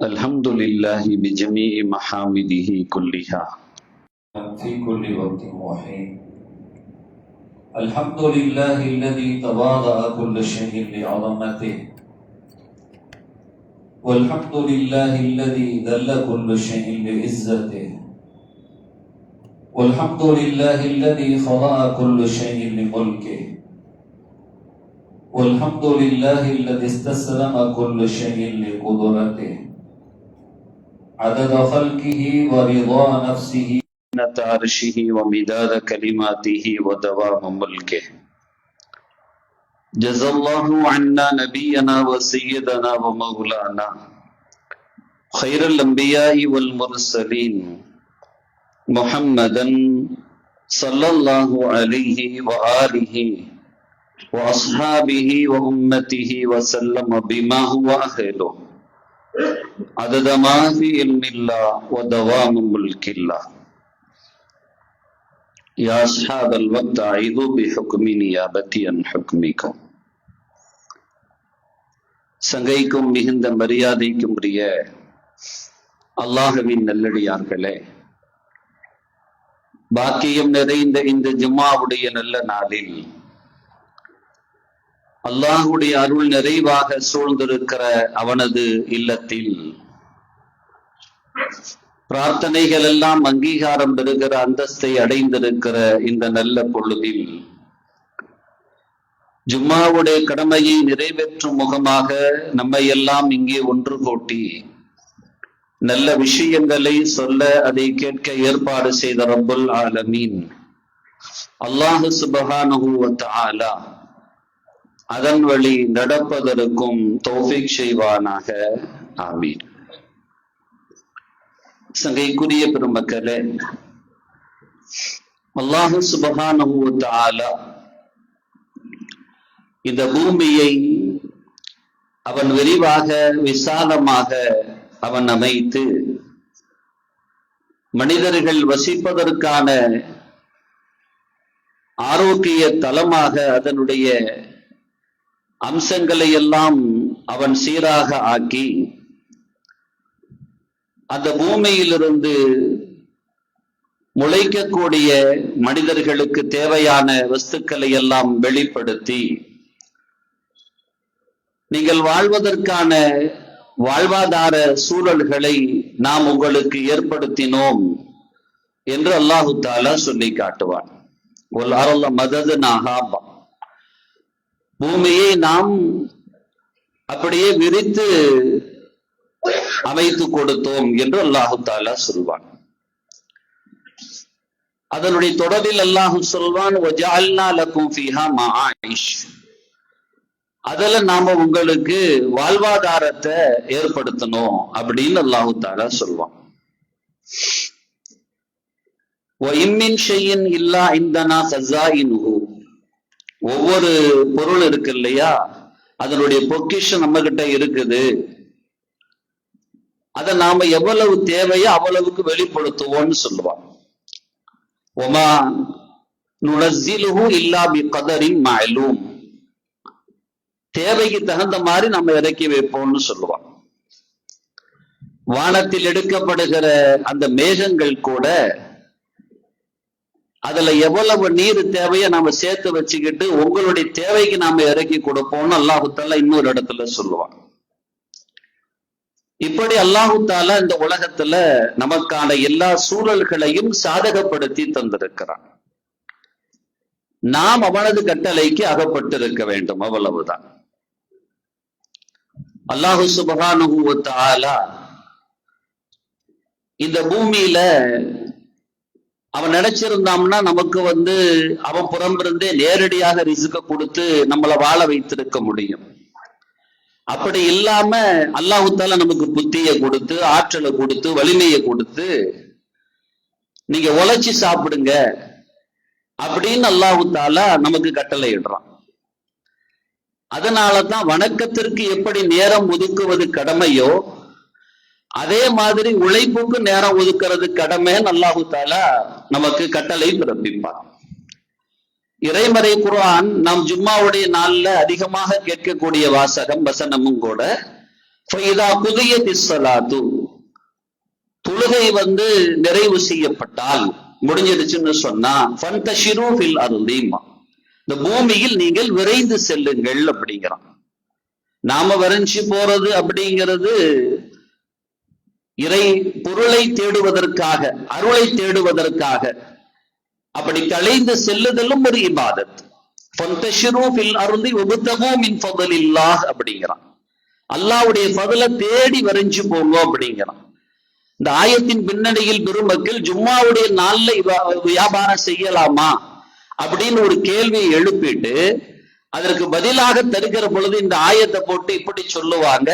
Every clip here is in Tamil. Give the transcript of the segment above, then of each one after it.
الحمد لله بجميع محامده كلها في كل وقت وحين. الحمد لله الذي تواضع كل شيء لعظمته، والحمد لله الذي ذل كل شيء لعزته، والحمد لله الذي خضع كل شيء لملكه، والحمد لله الذي استسلم كل شيء لقدرته، عدد خلقه ورضا نفسه زينة عرشه ومداد كلماته ودوام ملكه. جزا الله عنا نبينا وسيدنا ومولانا خير الأنبياء والمرسلين محمدا صلى الله عليه وآله وأصحابه وأمته وسلم بما هو أهله عدد ما في علم الله ودوام ملك الله. يا أصحاب الوقت أعيذوا بحكم نيابتي عن حكمكم. சங்கைக்கும் மிகுந்த மரியாதைக்கும் உரிய அல்லாஹ்வின் நல்லடியார்களே, பாக்கியம் நிறைந்த இந்த ஜும்மாவுடைய நல்ல நாளில் அல்லாஹுடைய அருள் நிறைவாக சூழ்ந்திருக்கிற அவனது இல்லத்தில் பிரார்த்தனைகள் எல்லாம் அங்கீகாரம் பெறுகிற அந்தஸ்தை அடைந்திருக்கிற இந்த நல்ல பொழுதில் ஜும்மாவுடைய கடமையை நிறைவேற்றும் முகமாக நம்மை எல்லாம் இங்கே ஒன்று கூட்டி நல்ல விஷயங்களை சொல்ல அதை கேட்க ஏற்பாடு செய்த ரப்புல் ஆலமீன் அல்லாஹ் சுப்ஹானஹு வ தஆலா அதன் வழி நடப்பதற்கும் தௌஃபீக் செய்வானாக. ஆமீன். சங்கைக்குரிய பெருமக்களே, அல்லாஹ் சுப்ஹானஹு வ தஆலா இந்த பூமியை அவன் விரிவாக விசாலமாக அவன் அமைத்து மனிதர்கள் வசிப்பதற்கான ஆரோக்கிய தலமாக அதனுடைய அம்சங்களை எல்லாம் அவன் சீராக ஆக்கி அந்த பூமியிலிருந்து முளைக்கக்கூடிய மனிதர்களுக்கு தேவையான வஸ்துக்களை எல்லாம் வெளிப்படுத்தி நீங்கள் வாழ்வதற்கான வாழ்வாதார சூழல்களை நாம் உங்களுக்கு ஏற்படுத்தினோம் என்று அல்லாஹு தாலா சொல்லி காட்டுவான். ஒல் அரல்ல மததுனாஹா, பூமியை நாம் அப்படியே விரித்து அமைத்து கொடுத்தோம் என்று அல்லாஹு தாலா சொல்வான். அதனுடைய தொடரில் அல்லாஹு சொல்வான், வஜஅல்னா லகும் ஃபீஹா மஆயிஷ், அதுல நாம உங்களுக்கு வாழ்வாதாரத்தை ஏற்படுத்தணும் அப்படின்னு அல்லாஹு தாலா சொல்வான். வ இம்மின் ஷைஇன் இல்லா இந்தனா கஸாயினுஹு, ஒவ்வொரு பொருள் இருக்கு இல்லையா, அதனுடைய பொக்கிஷம் நம்ம கிட்ட இருக்குது, அதை நாம எவ்வளவு தேவையோ அவ்வளவுக்கு வெளிப்படுத்துவோம்னு சொல்லுவான். ஒமா நுனஸ்ஸிலுஹு இல்லா பிகதரின் மஅலூம், தேவைக்கு தகுந்த மாதிரி நம்ம இறக்கி வைப்போம்னு சொல்லுவான். வானத்தில் எடுக்கப்படுகிற அந்த மேகங்கள் கூட அதுல எவ்வளவு நீர் தேவையை நாம சேர்த்து வச்சுக்கிட்டு உங்களுடைய தேவைக்கு நாம இறக்கி கொடுப்போம்னு அல்லாஹு தாலா இன்னொரு இடத்துல சொல்லுவான். இப்படி அல்லாஹு தாலா இந்த உலகத்துல நமக்கான எல்லா சூழல்களையும் சாதகப்படுத்தி தந்திருக்கிறான். நாம் அவனது கட்டளைக்கு அகப்பட்டிருக்க வேண்டும், அவ்வளவுதான். அல்லாஹு சுப்ஹானஹு வ தஆலா இந்த பூமியில அவன் நினைச்சிருந்தான்னா நமக்கு அவன் புறம்பிருந்தே நேரடியாக ரிஸ்க கொடுத்து நம்மளை வாழ வைத்திருக்க முடியும். அப்படி இல்லாம அல்லாஹு தாலா நமக்கு புத்தியை கொடுத்து ஆற்றலை கொடுத்து வலிமையை கொடுத்து நீங்க உழைச்சி சாப்பிடுங்க அப்படின்னு அல்லாஹு தாலா நமக்கு கட்டளை இடுறான். அதனாலதான் வணக்கத்திற்கு எப்படி நேரம் ஒதுக்குவது கடமையோ அதே மாதிரி உழைப்புக்கு நேரம் ஒதுக்குறது கடமைன்னு அல்லாஹு தாலா நமக்கு கட்டளை பிறப்பிப்பான். இறைமறை குர்ஆன் நாம் ஜும்மாவுடைய நாள்ல அதிகமாக கேட்கக்கூடிய வாசகம் வசனமும் கூட ஃபைதா குதியத்திஸ் ஸலாத்து, தொழுகை நிறைவு செய்யப்பட்டால் முடிஞ்சிடுச்சுன்னு சொன்னா ஃபன்தஷிரு ஃபில் அர்தி, இந்த பூமியில் நீங்கள் விரைந்து செல்லுங்கள் அப்படிங்கிறான். நாம விரைஞ்சு போறது அப்படிங்கிறது இறை பொருளை தேடுவதற்காக, அருளை தேடுவதற்காக அப்படி கலைந்து செல்லுதலும் ஒரு இபாதத். ஃபன்தஷிரு ஃபில் அர்தி வப்தகு மின் ஃபضலில்லாஹ் அப்படிங்கிறான். அல்லாஹ்வுடைய ஃபضலை தேடி விரைஞ்சு போங்க அப்படிங்கிறான். இந்த ஆயத்தின் பின்னணியில் பெருமக்கள் ஜும்மாவுடைய நாள்ல வியாபாரம் செய்யலாமா அப்படின்னு ஒரு கேள்வியை எழுப்பிட்டு அதற்கு பதிலாக தருகிற பொழுது இந்த ஆயத்தை போட்டு இப்படி சொல்லுவாங்க,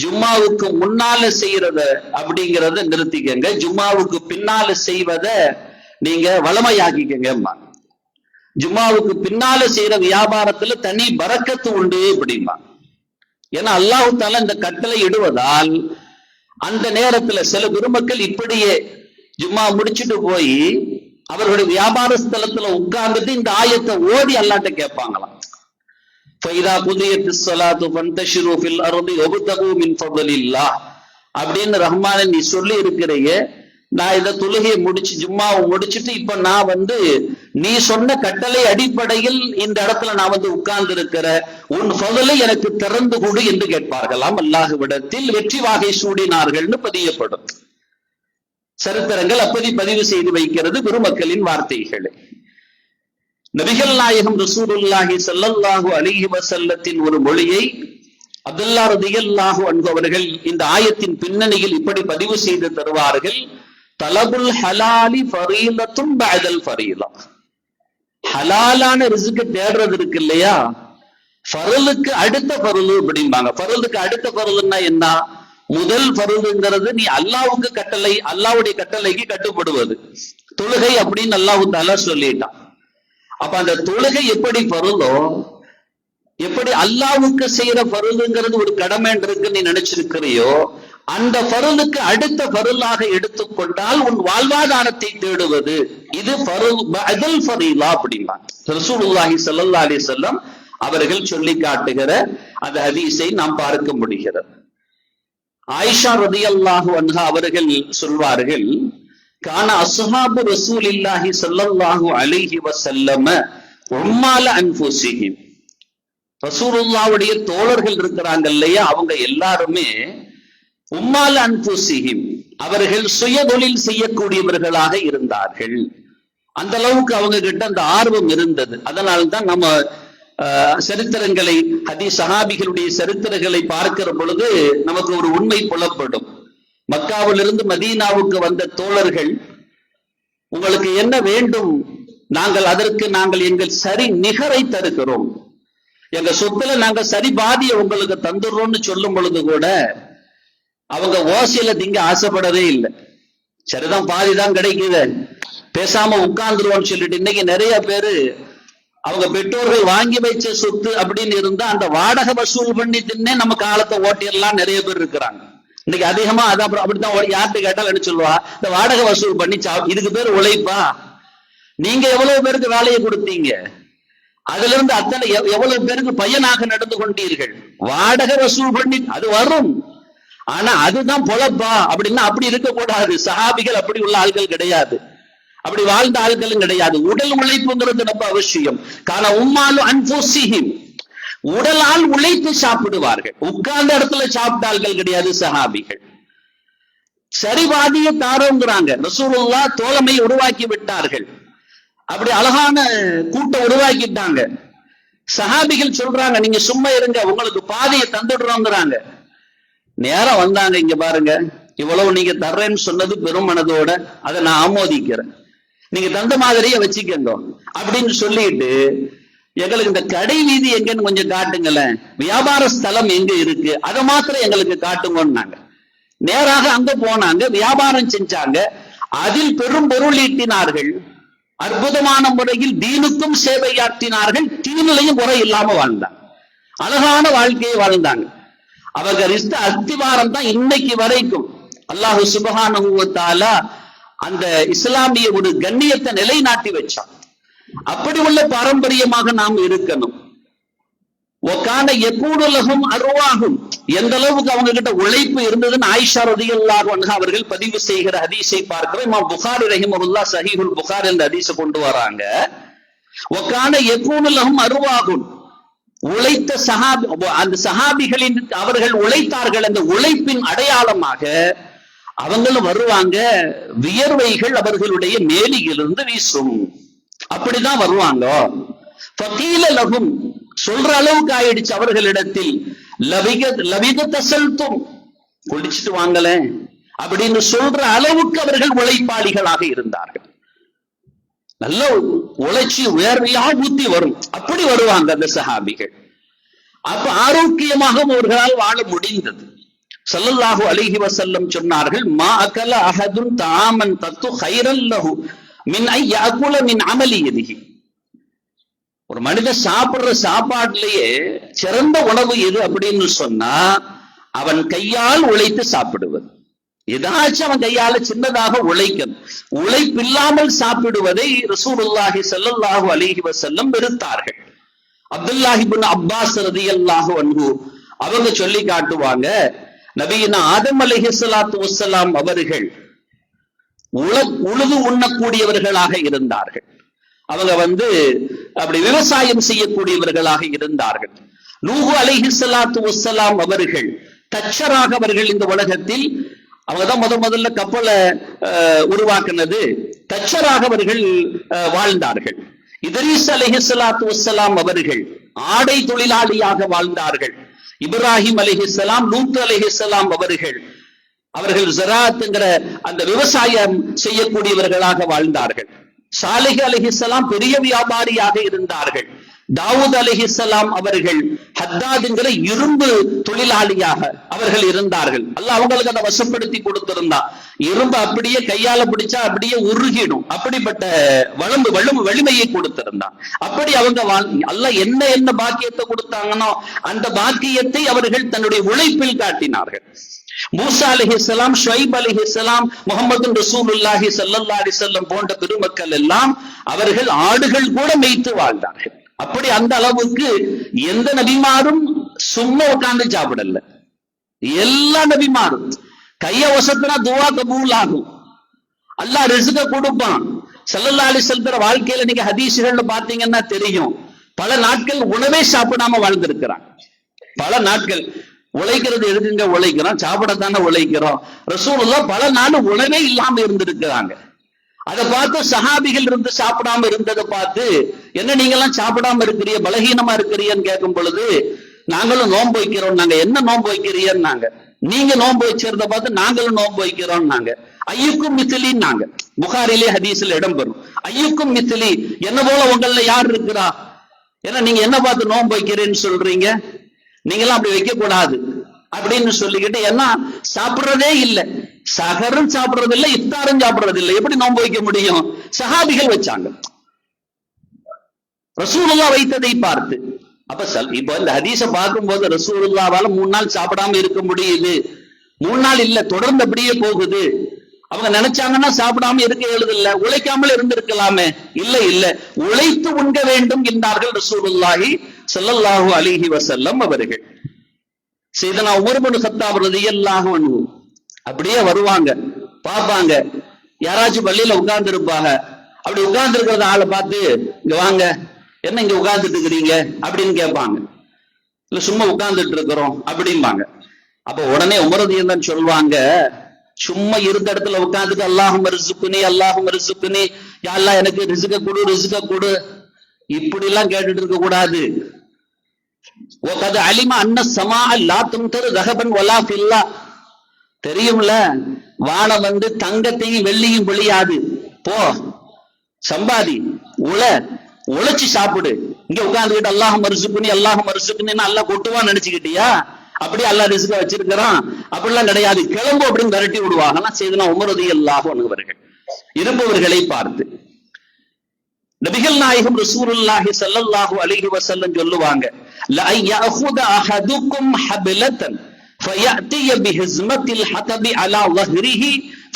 ஜும்மாவுக்கு முன்னால செய்யறத அப்படிங்கிறத நிறுத்திக்கங்க, ஜும்மாவுக்கு பின்னால செய்வத நீங்க வளமையாக்கிக்கங்க. ஜும்மாவுக்கு பின்னால செய்யற வியாபாரத்துல தனி பரக்கத்து உண்டு அப்படிம்பா. ஏன்னா அல்லாஹ் தஆலா இந்த கட்டளை இடுவதால் அந்த நேரத்துல சில பெருமக்கள் இப்படியே ஜும்மா முடிச்சுட்டு போய் அவர்களுடைய வியாபார ஸ்தலத்துல உட்கார்ந்துட்டு இந்த ஆயத்தை ஓதி அல்லாஹ்ட்ட கேட்பாங்களாம். ஃபைதா குதியத்திஸ் ஸலாத்து ஃபன்தஷிரு ஃபில் அர்தி வப்தகு மின் ஃபضலில்லாஹ் அப்படின்னு ரஹ்மானே நீ சொல்லி இருக்கிறீங்க. நான் இதை தொழுகையை முடிச்சு ஜும்மாவை முடிச்சுட்டு இப்ப நான் நீ சொன்ன கட்டளை அடிப்படையில் இந்த இடத்துல நான் உட்கார்ந்து இருக்கிற, உன் ஃபضலை எனக்கு திறந்து கொடு என்று கேட்பார்களாம். அல்லாஹ்விடத்தில் வெற்றி வாகை சூடினார்கள்னு பதியப்படும். சரித்திரங்கள் அப்படி பதிவு செய்து வைக்கிறது பெருமக்களின் வார்த்தைகளை. நபிகள் நாயகம் ரசூலுல்லாஹி ஸல்லல்லாஹு அலைஹி வஸல்லத்தின் ஒரு மொழியை அப்துல்லா ரலியல்லாஹு அன்ஹு அவர்கள் இந்த ஆயத்தின் பின்னணியில் இப்படி பதிவு செய்து தருவார்கள். தலபுல் ஹலாலி ஃபரீலத்துன் பஅதல் ஃபரீலா, ஹலாலான ரிஸ்க் தேடுறது இருக்கு இல்லையா, ஃபர்லுக்கு அடுத்த ஃபர்லு அப்படிம்பாங்க. ஃபர்லுக்கு அடுத்த ஃபர்லுன்னா என்ன? முதல் ஃபர்லுங்கிறது நீ அல்லாஹ்வுக்கு கட்டளை, அல்லாஹ்வுடைய கட்டளைக்கு கட்டுப்படுவது தொழுகை அப்படின்னு அல்லாஹ் தஆலா சொல்லிட்டான். அப்ப அந்த தொழுகை எப்படி ஃபர்லோ, எப்படி அல்லாஹ்வுக்கு செய்யற ஃபர்லுங்கிறது ஒரு கடமை இருக்கு நீ நினைச்சிருக்கிறியோ, அந்த ஃபர்லுக்கு அடுத்த ஃபர்லாக எடுத்துக்கொண்டால் உன் வாழ்வாதாரத்தை தேடுவது இது பஅதல் ஃபரீலா அப்படிம்பாங்க. ரசூலுல்லாஹி ஸல்லல்லாஹு அலைஹி வஸல்லம் அவர்கள் சொல்லி காட்டுகிற அந்த ஹதீஸை நாம் பார்க்க முடிகிறது. ஆயிஷா ரலியல்லாஹு அன்ஹா அவர்கள் சொல்வார்கள், கான அஸ்ஹாபு ரசூலில்லாஹி ஸல்லல்லாஹு அலைஹி வஸல்லம் உம்மால அன்ஃபுஸிஹிம், ரசூலுல்லாஹ்வுடைய தோழர்கள் இருக்கிறாங்க இல்லையா, அவங்க எல்லாருமே உம்மால அன்ஃபுஸிஹிம், அவர்கள் சுய தொழில் செய்யக்கூடியவர்களாக இருந்தார்கள். அந்த அளவுக்கு அவங்க கிட்ட அந்த ஆர்வம் இருந்தது. அதனால்தான் நம்ம சரித்திரங்களை, ஹதீஸ் சஹாபிகளுடைய சரித்திரங்களை பார்க்கிற பொழுது நமக்கு ஒரு உண்மை புலப்படும். மக்காவிலிருந்து மதீனாவுக்கு வந்த தோழர்கள், உங்களுக்கு என்ன வேண்டும், அதற்கு நாங்கள் எங்கள் சரி நிகரை தருகிறோம், எங்க சொத்துல நாங்க சரி பாதியை உங்களுக்கு தந்துடுறோம்னு சொல்லும் பொழுது கூட அவங்க ஓசையில திங்க ஆசைப்படவே இல்லை. சரிதான், பாதிதான் கிடைக்குது, பேசாம உட்கார்ந்துருவோம்னு சொல்லிட்டு இன்னைக்கு நிறைய பேரு அவங்க பெற்றோர்கள் வாங்கி வைச்ச சொத்து அப்படின்னு இருந்தா அந்த வாடகை வசூல் பண்ணி தின்னே நம்ம காலத்தை ஓட்டியெல்லாம் நிறைய பேர் இருக்கிறாங்க. இன்னைக்கு அதிகமா அதான் அப்படித்தான் யார்கிட்ட கேட்டாலும் என்ன சொல்லுவா, இந்த வாடகை வசூல் பண்ணி இதுக்கு பேர் உழைப்பா? நீங்க எவ்வளவு பேருக்கு வேலையை கொடுத்தீங்க, அதுல இருந்து அத்தனை எவ்வளவு பேருக்கு பையனாக நடந்து கொண்டீர்கள். வாடகை வசூல் பண்ணி அது வரும், ஆனா அதுதான் பொழப்பா அப்படின்னா அப்படி இருக்கக்கூடாது. சஹாபிகள் அப்படி உள்ள ஆட்கள் கிடையாது, அப்படி வாழ்ந்த ஆட்களும் கிடையாது. உடல் உழைப்புங்கிறது ரொம்ப அவசியம். கான உம்மாலு அன்ஃபுஸிஹிம், உடலால் உழைத்து சாப்பிடுவார்கள், உட்கார்ந்த இடத்துல சாப்பிட்ட ஆட்கள் கிடையாது சஹாபிகள். சரிவாதிய தாரோங்கிறாங்க. ரசூலுல்லாஹ் தோழமை உருவாக்கி விட்டார்கள், அப்படி அழகான கூட்டம் உருவாக்கிட்டாங்க. சஹாபிகள் சொல்றாங்க, நீங்க சும்மா இருங்க, உங்களுக்கு பாதையை தந்துடுறோங்கிறாங்க. நேரம் வந்தாங்க, இங்க பாருங்க, இவ்வளவு நீங்க தர்றேன்னு சொன்னது பெரும் மனதோட அதை நான் ஆமோதிக்கிறேன், நீங்க தந்த மாதிரியே வச்சுக்கங்க அப்படின்னு சொல்லிட்டு, எங்களுக்கு இந்த கடை வீதி எங்கன்னு கொஞ்சம் காட்டுங்களேன், வியாபார ஸ்தலம் எங்க இருக்கு அதை மாத்திரம் எங்களுக்கு காட்டுங்கன்னாங்க. நேராக அங்க போனாங்க, வியாபாரம் செஞ்சாங்க, அதில் பெரும் பொருள் ஈட்டினார்கள், அற்புதமான முறையில் தீனுக்கும் சேவையாற்றினார்கள், தீனிலையும் குறை இல்லாம வாழ்ந்தாங்க, அழகான வாழ்க்கையை வாழ்ந்தாங்க. அவங்க ரிஸ்த அஸ்திவாரம் தான் இன்னைக்கு வரைக்கும் அல்லாஹு சுப்ஹானஹு வ தஆலா அந்த இஸ்லாமிய ஒரு கண்ணியத்தை நிலைநாட்டி வச்சான். அப்படி உள்ள பாரம்பரியமாக நாம் இருக்கணும். ஒக்கான எப்பூடலகும் அருவாகும், எந்த அளவுக்கு அவங்க கிட்ட உழைப்பு இருந்ததுன்னு ஆயிஷா ரலியல்லாஹு அன்ஹா அவர்கள் பதிவு செய்கிற ஹதீஸை பார்க்கிறோம். இமாம் புகாரி ரஹிமஹுல்லாஹ் ஸஹீஹுல் புகாரி என்ற ஹதீஸை கொண்டு வராங்க. ஒக்கான எப்பூடலகும் அருவாகும், உழைத்த சஹாபி, அந்த சஹாபிகளின் அவர்கள் உழைத்தார்கள், அந்த உழைப்பின் அடையாளமாக அவங்களும் வருவாங்க, வியர்வைகள் அவர்களுடைய மேலியிலிருந்து வீசும், அப்படிதான் வருவாங்க. ஃபகீல லஹும், சொல்ற அளவுக்கு ஆயிடுச்சு அவர்களிடத்தில், லபிகத செல்தும், குளிச்சுட்டு வாங்கல அப்படின்னு சொல்ற அளவுக்கு அவர்கள் உழைப்பாளிகளாக இருந்தார்கள். நல்ல உழைச்சி உயர்வையா ஊத்தி வரும், அப்படி வருவாங்க அந்த சஹாபிகள். அப்ப ஆரோக்கியமாக அவர்களால் வாழ முடிந்தது. ஸல்லல்லாஹு அலைஹி வஸல்லம் சொன்னார்கள், மா அகல அஹதுன் தஆமன் தத்து கைரல் லஹு மின் ஐ யஅகுல மின் அமலி யதிஹி. ஒரு மனிதன் சாப்பிடுற சாப்பாட்டிலேயே சிறந்த உணவு எது அப்படின்னு சொன்னா அவன் கையால் உழைத்து சாப்பிடுவது. ஏதாச்சும் அவன் கையால சின்னதாக உழைக்கணும். உழைப்பில்லாமல் சாப்பிடுவதை ரசூலுல்லாஹி ஸல்லல்லாஹு அலைஹி வஸல்லம் வெறுத்தார்கள். அப்துல்லாஹ் இப்னு அப்பாஸ் ரலியல்லாஹு அன்ஹு அவங்க சொல்லி காட்டுவாங்க, நபியினா ஆதம் அலைஹிஸ்ஸலாத்து வஸ்ஸலாம் அவர்கள் உழுது உண்ணக்கூடியவர்களாக இருந்தார்கள். அவங்க அப்படி விவசாயம் செய்யக்கூடியவர்களாக இருந்தார்கள். நூஹு அலைஹிஸ்ஸலாத்து வஸ்ஸலாம் அவர்கள் தச்சராக அவர்கள் இந்த உலகத்தில் அவங்கதான் முதல்ல கப்பலை உருவாக்குனது, தச்சராக அவர்கள் வாழ்ந்தார்கள். இத்ரீஸ் அலைஹிஸ்ஸலாத்து வஸ்ஸலாம் அவர்கள் ஆடை தொழிலாளியாக வாழ்ந்தார்கள். இப்ராஹிம் அலைஹிஸ்ஸலாம், லூத் அலைஹிஸ்ஸலாம் அவர்கள் ஸராஅத்ங்கிற அந்த விவசாயம் செய்யக்கூடியவர்களாக வாழ்ந்தார்கள். சாலிஹ் அலைஹிஸ்ஸலாம் பெரிய வியாபாரியாக இருந்தார்கள். தாவூத் அலைஹிஸ்ஸலாம் அவர்கள் ஹத்தாத்ங்கிற இரும்பு தொழிலாளியாக அவர்கள் இருந்தார்கள். அல்லாஹ் அவங்களுக்கு அதை வசப்படுத்தி கொடுத்திருந்தான். இரும்பு அப்படியே கையால பிடிச்சா அப்படியே உருகிடும், அப்படிப்பட்ட வலிமையை கொடுத்திருந்தான். அப்படி அவங்க அல்லாஹ் என்ன பாக்கியத்தை கொடுத்தாங்கன்னோ அந்த பாக்கியத்தை அவர்கள் தன்னுடைய உழைப்பில் காட்டினார்கள். மூசா அலைஹிஸ்ஸலாம், ஷுஐப் அலைஹிஸ்ஸலாம், முஹம்மது ரசூலுல்லாஹி ஸல்லல்லாஹு அலைஹி வஸல்லம் போன்ற பெருமக்கள் எல்லாம் அவர்கள் ஆடுகள் கூட மேய்த்து வாழ்ந்தார்கள். அப்படி அந்த அளவுக்கு எந்த நபிமாரும் சும்மா உட்கார்ந்து சாப்பிடல. எல்லா நபிமாரும் கைய வசத்தினா துவா கபூல் ஆகும், அல்லாஹ் ரிஸ்க கொடுப்பான். ஸல்லல்லாஹு அலைஹி வஸல்லம் வாழ்க்கையில நீங்க ஹதீஸ்கள்ல பாத்தீங்கன்னா தெரியும், பல நாட்கள் உணவே சாப்பிடாம வாழ்ந்திருக்கிறாங்க. பல நாட்கள் உழைக்கிறது எதுக்குங்க உழைக்கிறோம், சாப்பிடத்தானே உழைக்கிறோம். ரசூலுல்லாஹ் பல நாள் உணவே இல்லாம இருந்திருக்கிறாங்க. அதை பார்த்து சஹாபிகள் இருந்து சாப்பிடாம இருந்ததை பார்த்து, என்ன நீங்க எல்லாம் சாப்பிடாம இருக்கிறீங்க, பலகீனமா இருக்கிறீன்னு கேட்கும் பொழுது, நாங்களும் நோன்பு வைக்கிறோம். நாங்க என்ன நோன்பு வைக்கிறீன்னு நாங்க, நீங்க நோன்பு வச்சிருந்த பார்த்து நாங்களும் நோன்பு வைக்கிறோம். நாங்க ஐயுக்கும் மித்திலி, நாங்க புகாரிலே ஹதீஸ்ல இடம்பெறும், ஐயுக்கும் மித்திலி, என்ன போல உங்கள யார் இருக்கிறா, ஏன்னா நீங்க என்ன பார்த்து நோன்பு வைக்கிறேன்னு சொல்றீங்க, நீங்களாம் அப்படி வைக்க கூடாது அப்படின்னு சொல்லிக்கிட்டு, ஏன்னா சாப்பிடுறதே இல்லை, சகரும் சாப்பிடுறது இல்லை, இஃப்தாரும் சாப்பிடுறது இல்லை, எப்படி நோன்பு வைக்க முடியும்? சஹாபிகள் வச்சாங்க, ரசூலுல்லாஹ் வைத்ததை பார்த்து. அப்ப இப்ப இந்த ஹதீஸை பார்க்கும்போது ரசூலுல்லாஹ்வால 3 நாள் சாப்பிடாம இருக்க முடியுது, 3 நாள் இல்ல, தொடர்ந்து அப்படியே போகுது. அவங்க நினைச்சாங்கன்னா சாப்பிடாம இருக்க எழுதில்ல, உழைக்காமல் இருந்திருக்கலாமே, இல்ல உழைத்து உண்க வேண்டும் என்றார்கள் ரசூலுல்லாஹி ஸல்லல்லாஹு அலைஹி வஸல்லம் அவர்கள். சையதுனா உமர் இப்னு கத்தாப் ரலியல்லாஹு அன்ஹு அப்படியே வருவாங்க, பாப்பாங்க, யாராச்சும் பள்ளியில உட்கார்ந்து இருப்பாங்க. அப்படி உட்கார்ந்து இருக்கிறத ஆளை பார்த்து, இங்க வாங்க, என்ன இங்க உட்கார்ந்துட்டு இருக்கிறீங்க அப்படின்னு கேட்பாங்க. இல்ல சும்மா உட்கார்ந்துட்டு இருக்கிறோம் அப்படிம்பாங்க. அப்ப உடனே உமர் ரலியல்லாஹு சொல்லுவாங்க, சும்மா இருந்த இடத்துல உட்கார்ந்துட்டு அல்லாஹும்ம ரிஸ்குனி அல்லாஹும்ம ரிஸ்குனி, யா அல்லாஹ் எனக்கு ரிஸ்க கொடு இப்படி எல்லாம் கேட்டுட்டு இருக்க கூடாது. அலிமா அன்ன சமா லா தும்தரு ரஹபன் வலா ஃபில்லா, தெரியும்ல வானம் தங்கத்தையும் வெள்ளியும் பொழியாது, போ சம்பாதி, உழைச்சு சாப்பிடு. இங்க உட்கார்ந்துக்கிட்டு அல்லாஹும்ம ரிஸ்குனி அல்லாஹ் கொட்டுவான்னு நினைச்சுக்கிட்டியா? அப்படி அல்லாஹ் ரிஸ்க வச்சிருக்கிறான் அப்படிலாம் கிடையாது, கிளம்பு அப்படின்னு விரட்டி விடுவாங்க. செய்தனா உமர் ரலியல்லாஹு அன்ஹு அவர்கள் இருப்பவர்களை பார்த்து நபிகள் நாயகம் ரசூலுல்லாஹி ஸல்லல்லாஹு அலைஹி வஸல்லம் சொல்லுவாங்க, லா யஅஹுத அஹதுக்கும் ஹப்லத்தன் ஃபயஅதி பிஹிஸ்மத்தில் ஹதபி அலா ظهره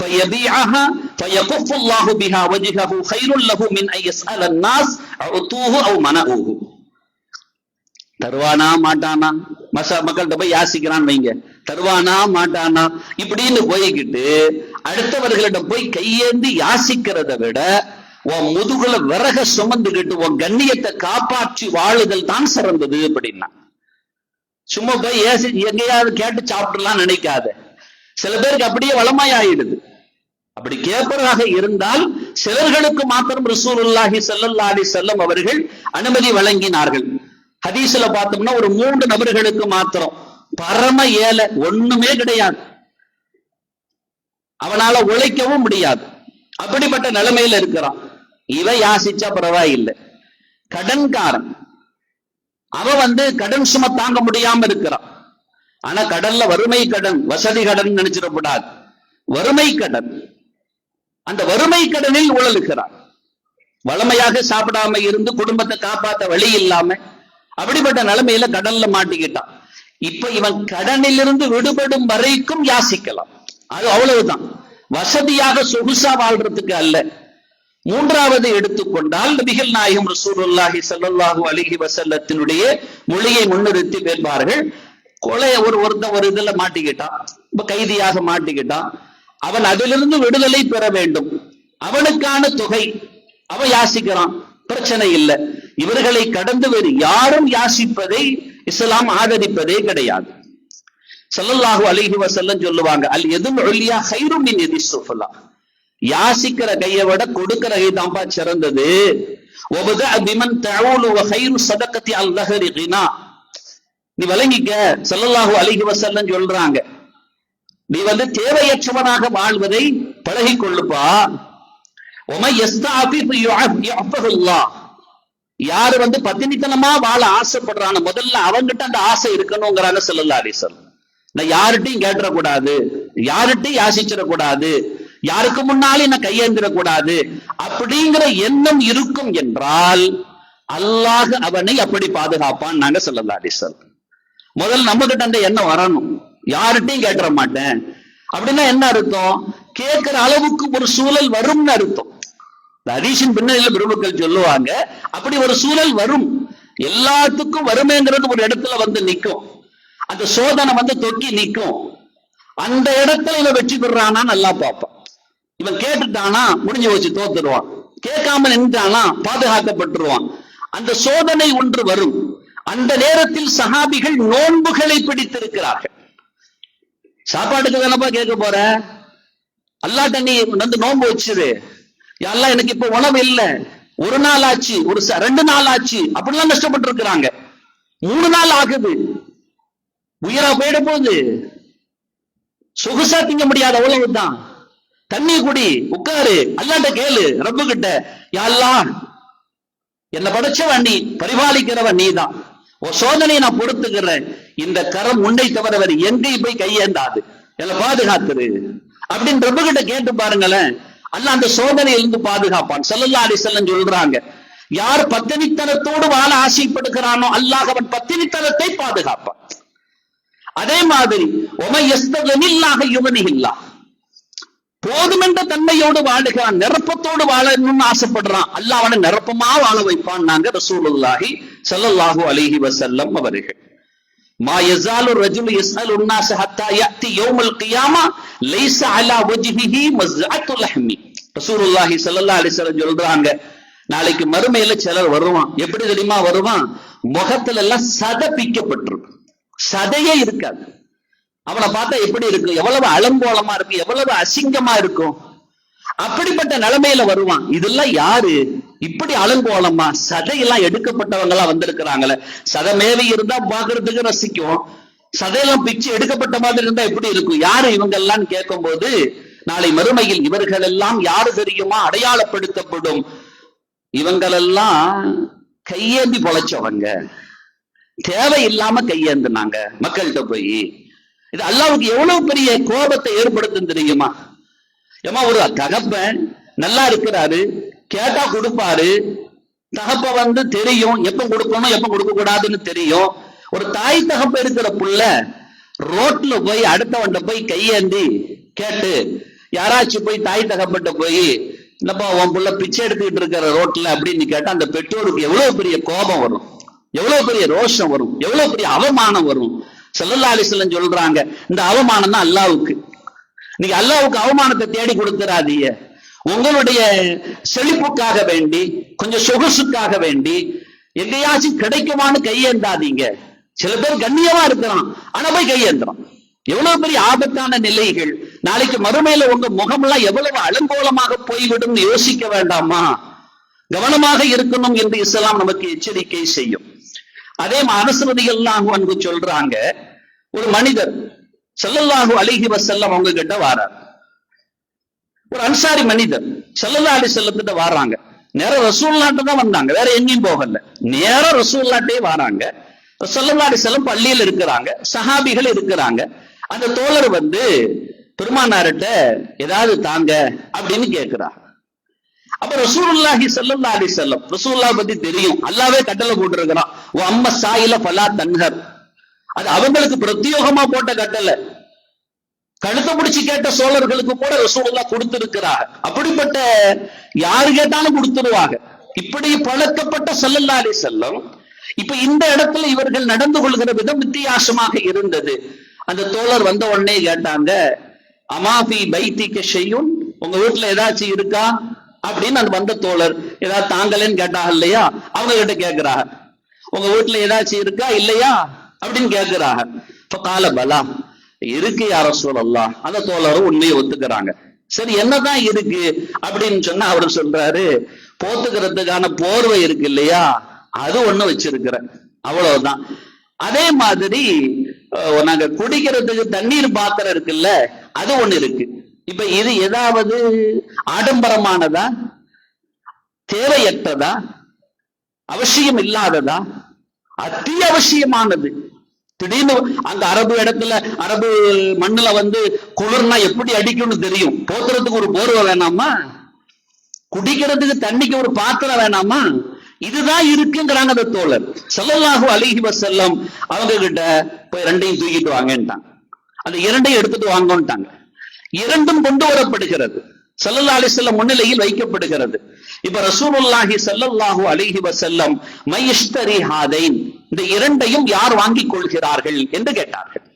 فيبيعها فيكف الله بها وجهه خير له من ان يسأل الناس اعطوه او منعوه. தருவானா மாட்டானா, மக்கள்கிட்ட போய் யாசிக்கிறான்னு வைங்க, தருவானா மாட்டானா இப்படின்னு போய்கிட்டு அடுத்தவர்களிடம் போய் கையேந்தி யாசிக்கிறத விட உன் முதுகுல விறக சுமந்துகிட்டு உன் கண்ணியத்தை காப்பாற்றி வாழுதல் தான் சிறந்தது அப்படின்னா. சும்மா போய் ஏசி எங்கேயாவது கேட்டு சாப்பிடலாம் நினைக்காத. சில பேருக்கு அப்படியே வளமாய் ஆயிடுது. அப்படி கேட்பதாக இருந்தால் சிலர்களுக்கு மாத்திரம் ரசூலுல்லாஹி ஸல்லல்லாஹு அலைஹி வஸல்லம் அவர்கள் அனுமதி வழங்கினார்கள். ஹதீஸ்ல பார்த்தோம்னா ஒரு 3 நபர்களுக்கு மாத்திரம், பரம ஏழை, ஒண்ணுமே கிடையாது, அவனால உழைக்கவும் முடியாது, அப்படிப்பட்ட நிலைமையில இருக்கிறான். இவன் யாசிச்சா பரவாயில்லை. கடன்காரன், அவன் கடன் சும தாங்க முடியாம இருக்கிறான். ஆனா கடன்ல வறுமை கடன், வசதி கடன் நினைச்சிடக்கூடாது, வறுமை கடன். அந்த வறுமை கடனில் உழலுகிறான். வளமையாக சாப்பிடாம இருந்து குடும்பத்தை காப்பாத்த வழி இல்லாம அப்படிப்பட்ட நிலைமையில கடன்ல மாட்டிக்கிட்டான். இப்ப இவன் கடனிலிருந்து விடுபடும் வரைக்கும் யாசிக்கலாம், அது அவ்வளவுதான். வசதியாக சொகுசா வாழ்றதுக்கு அல்ல. மூன்றாவது எடுத்துக்கொண்டால் நபிகள் நாயகம் ரசூலுல்லாஹி ஸல்லல்லாஹு அலைஹி வஸல்லத்தினுடைய மொழியை முன்னிறுத்தி பேர்பார்கள். கொலைய ஒருத்தன் ஒரு இதுல மாட்டிக்கிட்டான், இப்ப கைதியாக மாட்டிக்கிட்டான். அவன் அதிலிருந்து விடுதலை பெற வேண்டும், அவனுக்கான தொகை அவன் யாசிக்கிறான், பிரச்சனை இல்லை. இவர்களை கடந்து வேறு யாரும் யாசிப்பதை இஸ்லாம் ஆதரிப்பதே கிடையாது. ஸல்லல்லாஹு அலைஹி வஸல்லம் சொல்லுவாங்க, அல் யதுல் உல்யா கைரும் மின் யதிஸ் சுஃபலா. யாசிக்கிற கையை விட கொடுக்கிற கை தான்ப்பா சிறந்தது. வபதஅ பிமன் தஊலு வ கைரு ஸதகத்தி அல் லஹரி கினா. நீ வழங்கிக்க, ஸல்லல்லாஹு அலைஹி வஸல்லம் சொல்றாங்க, நீ தேவையற்றவனாக வாழ்வதை பழகி கொள்ளுப்பா. உமை யஸ்தஅஃபிஃபு யுஅஃபஹுல்லாஹ். யாரு பத்தினித்தனமா வாழ ஆசைப்படுறான முதல்ல அவங்கிட்ட அந்த ஆசை இருக்கணுங்கிறாங்க ஸல்லல்லாஹு அலைஹி வஸல்லம். நான் யார்கிட்டையும் கேட்டக்கூடாது, யார்கிட்டையும் யாசிச்சிடக்கூடாது, யாருக்கு முன்னாலே நான் கையேந்திரக்கூடாது அப்படிங்கிற எண்ணம் இருக்கும் என்றால் அல்லாஹ் அவனை அப்படி பாதுகாப்பான் நாங்க ஸல்லல்லாஹு அலைஹி வஸல்லம். முதல்ல நம்ம கிட்ட அந்த எண்ணம் வரணும், யார்கிட்டையும் கேட்க மாட்டேன் அப்படின்னா என்ன அர்த்தம்? கேட்கிற அளவுக்கு ஒரு சூழல் வரும்னு அர்த்தம். ஹதீஸின் பின்னணியில பெருமக்கள் சொல்லுவாங்க, அப்படி ஒரு சூழல் வரும், எல்லாத்துக்கும் வறுமைங்கிறது ஒரு இடத்துல நிக்கும், அந்த சோதனை தொக்கி நிக்கும். அந்த இடத்துல இவன் வெற்றி பெறானா நல்லா பார்ப்பான். இவன் கேட்டுட்டானா முடிஞ்சு வச்சு தோத்துருவான், கேட்காம நின்றானா பாதுகாக்கப்பட்டுருவான். அந்த சோதனை ஒன்று வரும். அந்த நேரத்தில் சஹாபிகள் நோன்புகளை பிடித்திருக்கிறார்கள். சாப்பாட்டுக்கு தானப்பா கேட்க போற, அல்லாஹ்ட்ட நீ நோன்பு வச்சிரு, யாரெல்லாம் எனக்கு இப்ப உணவு இல்லை, ஒரு நாள் ஆச்சு, ஒரு 2 நாள் ஆச்சு, அப்படிலாம் கஷ்டப்பட்டு இருக்கிறாங்க. 3 நாள் ஆகுது, உயிரா போயிட போகுது, சொகுசா திங்க முடியாது, அவ்வளவுதான். தண்ணி குடி, உட்காரு, அல்லாஹ்ட்ட கேளு, ரப்பு கிட்ட, யா அல்லாஹ் என்ன படைச்சவன் நீ, பரிபாலிக்கிறவன் நீதான், ஒரு சோதனையை நான் பொறுத்துக்கிறேன், இந்த கரம் உன்னை தவிர வேறு எங்கேயும் போய் கையேந்தாது, என்ன பாதுகாத்துரு அப்படின்னு ரப்பு கிட்ட கேட்டு பாருங்களேன். அல்லாஹ் அந்த சோதனையிலிருந்து பாதுகாப்பான். ஸல்லல்லாஹு அலைஹி வஸல்லம் சொல்றாங்க, யார் பத்தினித்தனத்தோடு வாழ ஆசைப்படுகிறானோ அல்லாஹ் அவன் பத்தினித்தனத்தை பாதுகாப்பான். அதே மாதிரி உமை யஸ்தகினில்லாஹ யுக்னிஹில்லாஹ், போதுமென்ற தன்மையோடு வாழுகிறான், நிரப்பத்தோடு வாழணும்னு ஆசைப்படுறான், அல்லாஹ் அவனை நிரப்பமா வாழ வைப்பான் நாங்க ரசூலுல்லாஹி ஸல்லல்லாஹு அலைஹி வஸல்லம் அவர்கள். மா யஸாலு ரஜுலு யஸ்அலு الناس حتى ياتي يوم القيامه ليس على وجهه مزعه لحم. ரசூலுல்லாஹி ஸல்லல்லாஹு அலைஹி வஸல்லம் சொல்றாங்க, நாளைக்கு மறுமையில சிலர் வருவான், எப்படி தெரியுமா வருவான்? முகத்துல எல்லாம் சதை பிக்கப்பட்டிருக்கும், சதையே இருக்காது. அவனை பார்த்தா எப்படி இருக்கு, எவ்வளவு அலங்கோலமா இருக்கு, எவ்வளவு அசிங்கமா இருக்கும், அப்படிப்பட்ட நிலைமையில வருவான். இதெல்லாம் யாரு இப்படி அலங்கோலமா சதையெல்லாம் எடுக்கப்பட்டவங்க எல்லாம் வந்திருக்கிறாங்களே, சதை மேவி இருந்தா பாக்குறதுக்கு ரசிக்கும், சதையெல்லாம் பிச்சு எடுக்கப்பட்ட மாதிரி இருந்தா எப்படி இருக்கும், யாரு இவங்க எல்லாம் கேட்கும் போது நாளை மறுமையில் இவர்கள் எல்லாம் யாரு தெரியுமா அடையாளப்படுத்தப்படும், இவங்களெல்லாம் கையேந்தி பொழைச்சவங்க, தேவையில்லாம கையேந்தினாங்க மக்கள்கிட்ட போய். இது அல்லாஹ்வுக்கு எவ்வளவு பெரிய கோபத்தை ஏற்படுத்தும் தெரியுமா? ஏமா ஒரு தகப்பன் நல்லா இருக்கிறாரு, கேட்டா கொடுப்பாரு, தகப்ப தெரியும் எப்ப கொடுக்கணும் எப்ப கொடுக்க கூடாதுன்னு தெரியும். ஒரு தாய் தகப்ப இருக்கிற புள்ள ரோட்ல போய் அடுத்தவன்ட்ட போய் கையேந்தி கேட்டு, யாராச்சும் போய் தாய் தகப்பட்ட போய் என்னப்பா உன் புள்ள பிச்சை எடுத்துக்கிட்டு இருக்கிற ரோட்ல அப்படின்னு கேட்டா அந்த பெற்றோருக்கு எவ்வளவு பெரிய கோபம் வரும். எவ்வளவு பெரிய ரோஷம் வரும், எவ்வளவு பெரிய அவமானம் வரும். ஸல்லல்லாஹு அலைஹி வஸல்லம் சொல்றாங்க, இந்த அவமானம் தான் அல்லாஹ்வுக்கு. நீங்க அல்லாஹ்வுக்கு அவமானத்தை தேடி கொடுத்துறாதீங்க. உங்களுடைய செழிப்புக்காக வேண்டி, கொஞ்சம் சொகுசுக்காக வேண்டி எங்கேயாச்சும் கிடைக்குமான்னு கையேந்தாதீங்க. சில பேர் கண்ணியமா இருக்கிறான், ஆனா போய் கையேந்திரம். எவ்வளவு பெரிய ஆபத்தான நிலைகள். நாளைக்கு மறுமையில உங்க முகமெல்லாம் எவ்வளவு அலங்கோலமாக போய்விடும் யோசிக்க வேண்டாமா? கவனமாக இருக்கணும் என்று இஸ்லாம் நமக்கு எச்சரிக்கை செய்யும். அதே அனஸ் ரலியல்லாஹு அன்ஹு சொல்றாங்க, ஒரு மனிதர் ஸல்லல்லாஹு அலைஹி வஸல்லம் அவங்க கிட்ட வாரார். ஒரு அன்சாரி மனிதர் ஸல்லல்லாஹு அலைஹி வஸல்லம் கிட்ட வராங்க. நேரா ரசூலுல்லாஹ்ட்ட தான் வந்தாங்க, வேற எங்கேயும் போகல. நேரா ரசூலுல்லாஹ்ட்டே வராங்க. ஸல்லல்லாஹு அலைஹி வஸல்லம் பள்ளியில் இருக்கிறாங்க, சஹாபிகள் இருக்கிறாங்க. அந்த தோழர் வந்து பெருமானார்ட்ட ஏதாவது தாங்க அப்படின்னு கேட்கிறார். அப்ப ரசூலுல்லாஹி ஸல்லல்லாஹு அலைஹி வஸல்லம், ரசூலுல்லாஹ் பத்தி தெரியும், அல்லாஹ்வே கட்டளை போட்டுருக்கிறான், வ அம்ம சாயில ஃபலா தன்ஹர். அது அவங்களுக்கு பிரத்யோகமா போட்ட கட்டளை. கழுத்தை பிடிச்சு கேட்ட சோழர்களுக்கு கூட ரசூலுல்லாஹ் கொடுத்திருக்கிறார். அப்படிப்பட்ட யாரு கேட்டாலும் கொடுத்துருவாங்க. இப்படி பழக்கப்பட்ட ஸல்லல்லாஹு அலைஹி வஸல்லம் இப்ப இந்த இடத்துல இவர்கள் நடந்து கொள்கிற விதம் வித்தியாசமாக இருந்தது. அந்த தோழர் வந்த உடனே கேட்டாங்க, அமாஃபி பைத்திக ஷையுன், உங்க வீட்டுல ஏதாச்சும் இருக்கா அப்படின்னு. அந்த வந்த தோழர் ஏதாவது தாங்களேன்னு கேட்டாங்க இல்லையா, அவங்க கிட்ட கேட்கிறாங்க, உங்க வீட்டுல ஏதாச்சும் இருக்கா இல்லையா அப்படின்னு கேட்கிறாங்க. இப்ப கால பலா, இருக்கு யா ரசூலல்லாஹ். அந்த தோழரும் உண்மையை ஒத்துக்கிறாங்க. சரி, என்னதான் இருக்கு அப்படின்னு சொன்னா அவரு சொல்றாரு, போத்துக்கிறதுக்கான போர்வை இருக்கு இல்லையா, அது ஒண்ணு வச்சிருக்கிறேன், அவ்வளவுதான். அதே மாதிரி நாங்க குடிக்கிறதுக்கு தண்ணீர் பாத்திரம் இருக்குல்ல, அது ஒண்ணு இருக்கு. இப்ப இது ஏதாவது ஆடம்பரமானதா, தேவையற்றதா, அவசியம் இல்லாததா, அத்தியாவசியமானது? திடீர்னு அந்த அரபு இடத்துல, அரபு மண்ணுல வந்து குளிர்னா எப்படி அடிக்கும்னு தெரியும். போத்துறதுக்கு ஒரு போர்வை வேணாமா? குடிக்கிறதுக்கு தண்ணிக்கு ஒரு பாத்திரம் வேணாமா? இதுதான் இருக்குங்கிறாங்க அந்த தோழர். ஸல்லல்லாஹு அலைஹி வஸல்லம் அவங்க கிட்ட போய் ரெண்டையும் தூக்கிட்டு வாங்கன்ட்டாங்க. அந்த இரண்டையும் எடுத்துட்டு வாங்கன்ட்டாங்க. இரண்டும் கொண்டு வரப்படுகிறது, ஸல்லல்லாஹு அலைஹி வஸல்லம் முன்னிலையில் வைக்கப்படுகிறது. இப்ப ரசூலுல்லாஹி ஸல்லல்லாஹு அலைஹி வஸல்லம் மையஷ்தரி ஹாதைன், இந்த இரண்டையும் யார் வாங்கிக் கொள்கிறார்கள் என்று கேட்டார்கள்.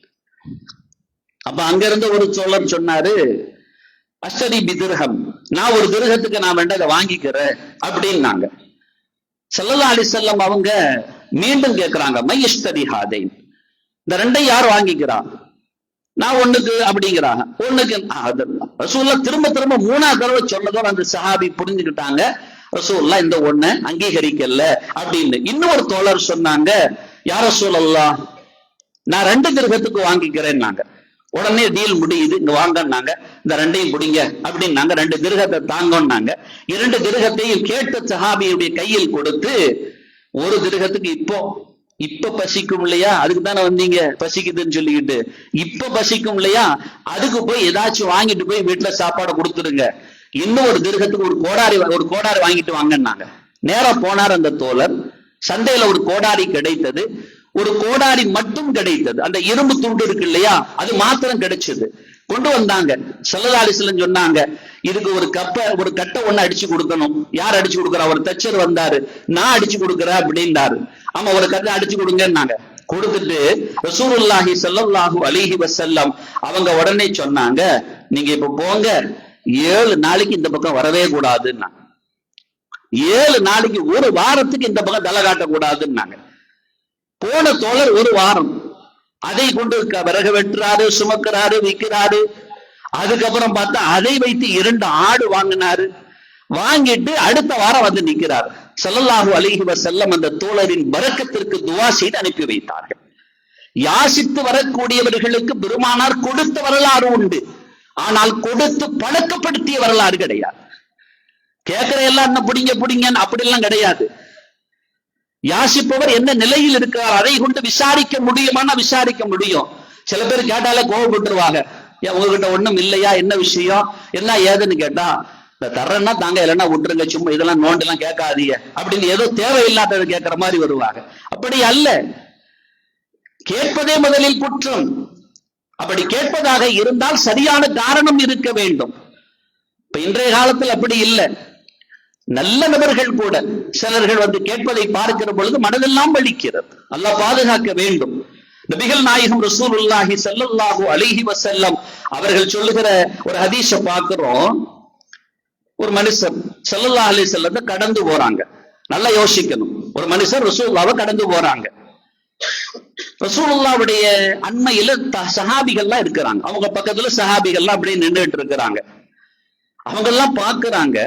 அப்ப அங்க இருந்த ஒரு தோழர் சொன்னாரு, அஷ்தரி பிதிர்ஹம், நான் ஒரு திர்ஹத்துக்கு நான் வேண்டாம், அதை வாங்கிக்கிறேன் அப்படின்னாங்க. ஸல்லல்லாஹு அலைஹி வஸல்லம் அவங்க மீண்டும் கேட்கிறாங்க, மையஷ்தரி ஹாதைன், இந்த ரெண்டையும் யார் வாங்கிக்கிறா? நான் ஒண்ணுக்கு அப்படிங்கிறாங்க. ஒண்ணுக்கு ரசூலுல்லாஹ் திரும்ப திரும்ப மூணாவது தடவை சொன்னதோட அந்த சஹாபி புரிஞ்சுக்கிட்டாங்க, ரசூலுல்லாஹ் இந்த ஒண்ண அங்கீகரிக்கல அப்படின்னு. இன்னொரு தோழர் சொன்னாங்க, யா ரசூலல்லாஹ், நான் 2 திர்ஹத்துக்கு வாங்கிக்கிறேன்னாங்க. உடனே டீல் முடியுது, இங்க வாங்கன்னாங்க. இந்த ரெண்டையும் முடிங்க அப்படின்னாங்க. 2 திர்ஹத்தை தாங்கன்னாங்க. 2 திர்ஹத்தையும் கேட்ட சஹாபியுடைய கையில் கொடுத்து, ஒரு திர்ஹத்துக்கு இப்ப பசிக்கும் இல்லையா, அதுக்கு தானே வந்தீங்க பசிக்குதுன்னு சொல்லிக்கிட்டு, இப்ப பசிக்கும் இல்லையா, அதுக்கு போய் ஏதாச்சும் வாங்கிட்டு போய் வீட்டுல சாப்பாடு கொடுத்துருங்க. இன்னும் ஒரு திர்ஹத்துக்கு ஒரு கோடாரி வாங்கிட்டு வாங்கன்னாங்க. நேரா போனார் அந்த தோழர். சந்தையில ஒரு கோடாரி கிடைத்தது. ஒரு கோடாரி மட்டும் கிடைத்தது. அந்த இரும்பு துண்டு இருக்கு இல்லையா, அது மாத்திரம் கிடைச்சது. கொண்டு வந்தாங்க. ஸல்லல்லாஹு அலைஹி வஸல்லம் சொன்னாங்க, இதுக்கு ஒரு கட்டை ஒண்ணு அடிச்சு கொடுக்கணும். யார் அடிச்சு கொடுக்குறா? ஒரு தச்சர் வந்தாரு, நான் அடிச்சு கொடுக்குறேன் அப்படின்றாரு. ஆமா, ஒரு கட்டை அடிச்சு கொடுங்கன்னாங்க. கொடுத்துட்டு ரசூலுல்லாஹி ஸல்லல்லாஹு அலைஹி வஸல்லம் அவங்க உடனே சொன்னாங்க, நீங்க இப்ப போங்க, 7 நாளைக்கு இந்த பக்கம் வரவே கூடாதுன்னா. 7 நாளைக்கு, ஒரு வாரத்துக்கு இந்த பக்கம் தலை காட்டக்கூடாதுன்னாங்க. போன தோழர் ஒரு வாரம் அதை கொண்டு விறகு வெட்டுறாரு, சுமக்கிறாரு, விற்கிறாரு. அதுக்கப்புறம் பார்த்தா அதை வைத்து 2 ஆடு வாங்கினாரு. வாங்கிட்டு அடுத்த வாரம் வந்து நிற்கிறார். ஸல்லல்லாஹு அலைஹி வஸல்லம் அந்த தோழரின் பரக்கத்திற்கு துஆ செய்து அனுப்பி வைத்தார்கள். யாசித்து வரக்கூடியவர்களுக்கு பெருமானார் கொடுத்த வரலாறு உண்டு, ஆனால் கொடுத்து பழக்கப்படுத்திய வரலாறு கிடையாது. கேட்கிற எல்லாம் என்ன பிடிங்கன்னு அப்படிலாம் கிடையாது. யாசிப்பவர் என்ன நிலையில் இருக்கிறார் அதை கொண்டு விசாரிக்க முடியுமானா விசாரிக்க முடியும். சில பேர் கேட்டாலே கோவப்பட்டுருவாங்க, உங்ககிட்ட ஒண்ணும் இல்லையா, என்ன விஷயம், என்ன ஏதுன்னு கேட்டா, இந்த தர்றேன்னா தாங்க, இல்லைன்னா விட்டுருங்க, சும்மா இதெல்லாம் நோண்டெல்லாம் கேட்காதீங்க அப்படின்னு ஏதோ தேவையில்லாததை கேட்கிற மாதிரி வருவாங்க. அப்படி அல்ல, கேட்பதே முதலில் குற்றம். அப்படி கேட்பதாக இருந்தால் சரியான காரணம் இருக்க வேண்டும். இப்ப இன்றைய காலத்தில் அப்படி இல்லை. நல்ல நபர்கள் கூட சிலர்கள் வந்து கேட்பதை பார்க்கிற பொழுது மனதெல்லாம் வலிக்கிறது. அல்லாஹ் பாதுகாக்க வேண்டும். நபிகள் நாயகம் ரசூலுல்லாஹி ஸல்லல்லாஹு அலைஹி வஸல்லம் அவர்கள் சொல்லுகிற ஒரு ஹதீஸை பார்க்கிறோம். ஒரு மனுஷர் ஸல்லல்லாஹு அலைஹி வஸல்லத்தை கடந்து போறாங்க. நல்லா யோசிக்கணும். ஒரு மனுஷர் ரசூலுல்லாஹ்வை கடந்து போறாங்க. ரசூலுல்லாஹ்வுடைய அண்மையில சஹாபிகள்லாம் இருக்கிறாங்க. அவங்க பக்கத்துல சஹாபிகள்லாம் அப்படியே நின்றுட்டு இருக்கிறாங்க. அவங்க எல்லாம் பார்க்கிறாங்க.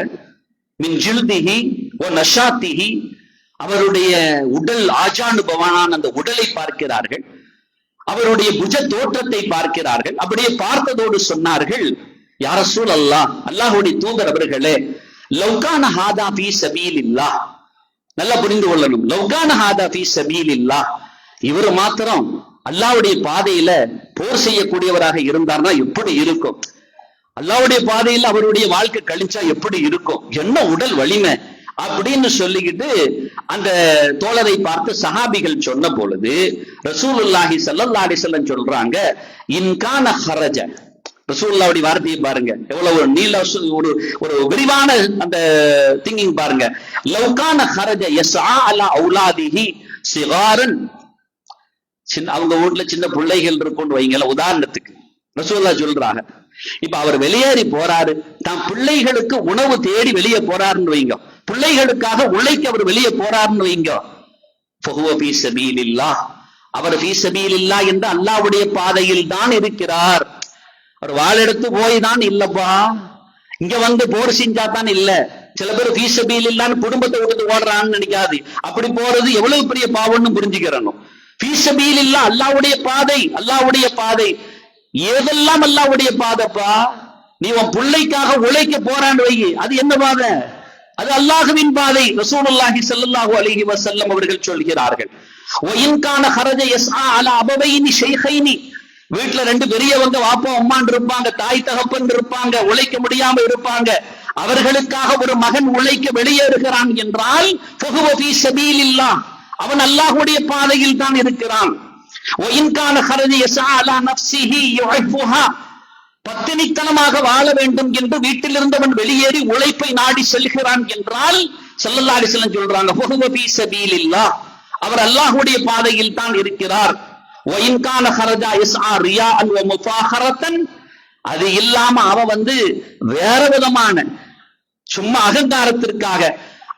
மின் ஜில்திஹி வ நஷாத்திஹி, அவருடைய உடல் ஆஜானுபவான அந்த உடலை பார்க்கிறார்கள். அவருடைய புஜ தோற்றத்தை பார்க்கிறார்கள். அப்படியே பார்த்ததோடு சொன்னார்கள், யா ரசூலல்லாஹ், அல்லாஹ்வுடைய தூதர் அவர்களே, லவ்கான ஹாதா ஃபீ சபீலில்லாஹ். நல்லா புரிந்து கொள்ளணும். லவ்கான ஹாதா ஃபீ சபீலில்லாஹ், இவர் மாத்திரம் அல்லாஹ்வுடைய பாதையில போர் செய்யக்கூடியவராக இருந்தார்னா எப்படி இருக்கும்? அல்லாஹ்வுடைய பாதையில் அவருடைய வாழ்க்கை கழிச்சா எப்படி இருக்கும்? என்ன உடல் வலிமை அப்படின்னு சொல்லிக்கிட்டு அந்த தோழரை பார்த்து சஹாபிகள் சொன்ன பொழுது ரசூலுல்லாஹி ஸல்லல்லாஹு அலைஹி வஸல்லம் சொல்றாங்க, இன்கான ஹரஜ. ரசூலுல்லாஹ்வுடைய வார்த்தையை பாருங்க, எவ்வளவு ஒரு நீள ஒரு விரிவான அந்த திங்கிங் பாருங்க. லவ்கான ஹரஜ யஸ்ஆ அலா அவுலாதிஹி சிகாரன். அவங்க வீட்டுல சின்ன பிள்ளைகள் இருக்கும்னு வைங்கள, உதாரணத்துக்கு ரசூலுல்லாஹ் சொல்றாங்க. இப்ப அவர் வெளியேறி போறாரு, தான் பிள்ளைகளுக்கு உணவு தேடி வெளியே போறாருன்னு வைங்க, பிள்ளைகளுக்காக உழைக்க அவர் வெளியே போறாருன்னு வைங்க, ஃபஹுவ ஃபீ ஸபீலில்லாஹ், அவர் ஃபீ ஸபீலில்லாஹ் என்ற அல்லாஹ்வுடைய பாதையில் தான் இருக்கிறார். அவர் வாளெடுத்து போய் தான் இல்லப்பா, இங்க வந்து போர் செஞ்சா தான் இல்ல. சில பேர் ஃபீ ஸபீலில்லாஹ்னு குடும்பத்தை விட்டு ஓடுறான்னு நினைக்காது. அப்படி போறது எவ்வளவு பெரிய பாவம்னு புரிஞ்சுக்கிறணும். ஃபீ ஸபீலில்லாஹ் அல்லாஹ்வுடைய பாதை, அல்லாஹ்வுடைய பாதை. ஏதெல்லாம் அல்லாஹ்வுடைய பாதைப்பா. நீ உன் பிள்ளைக்காக உழைக்க போறான்னு வை, அது என்ன பாதை? அது அல்லாஹ்வின் பாதை. ரசூலுல்லாஹி ஸல்லல்லாஹு அலைஹி வஸல்லம் அவர்கள் சொல்கிறார்கள், வ இன் கான ஹரஜ யஸ்ஆ அலா அபவைனி ஷைഖைனி, வீட்டுல ரெண்டு பெரியவங்க வாப்பா அம்மான் இருப்பாங்க, தாய் தகப்பன் இருப்பாங்க, உழைக்க முடியாம இருப்பாங்க. அவர்களுக்காக ஒரு மகன் உழைக்க வெளியேறுகிறான் என்றால் ஃபஹுவ ஃபீ ஸபீலில்லாஹ், அவன் அல்லாஹ்வுடைய பாதையில் தான் இருக்கிறான். பத்தினித்தனமாக வாழ வேண்டும் என்று வீட்டில் இருந்தவன் வெளியேறி உழைப்பை நாடி செல்கிறான் என்றால் ஸல்லல்லாஹு அலைஹி வஸல்லம் சொல்றாங்க, ஃபஹுவ ஃபீ ஸபீலில்லாஹ், அவர் அல்லாஹ்வுடைய பாதையில் தான் இருக்கிறார். வ இன் கான ஹரஜா யஸ்ஆ ரியாஅன் வ முஃபாஹரத்தன், அது இல்லாம அவன் வந்து வேற விதமான சும்மா அகங்காரத்திற்காக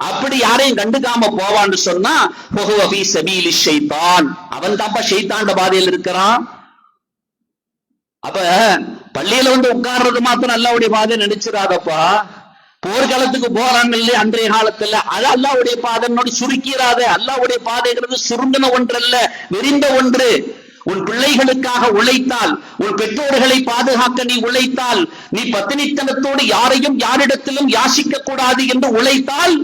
அப்படி யாரையும் கண்டுக்காம போவான்னு சொன்னா ஃபஹுவ ஃபீ ஸபீலி ஷைத்தான், அவன் தான்ப்பா ஷைத்தான்ட பாதையில் இருக்கிறான். அப்ப பள்ளியில வந்து உட்கார்றது மாத்திரம் அல்லாஹ்வுடைய பாதை நினைச்சிடாதப்பா. போர்க்களத்துக்கு போறாங்க இல்லையா அன்றைய காலத்துல, அது அல்லாஹ்வுடைய பாதைன்னு சுருக்கிறாத. அல்லாஹ்வுடைய பாதைங்கிறது சுருங்கின ஒன்றல்ல, விரிந்த ஒன்று. உன் பிள்ளைகளுக்காக உழைத்தால், உன் பெற்றோர்களை பாதுகாக்க நீ உழைத்தால், நீ பத்தினித்தனத்தோடு யாரையும் யாரிடத்திலும் யாசிக்க கூடாது என்று உழைத்தால்,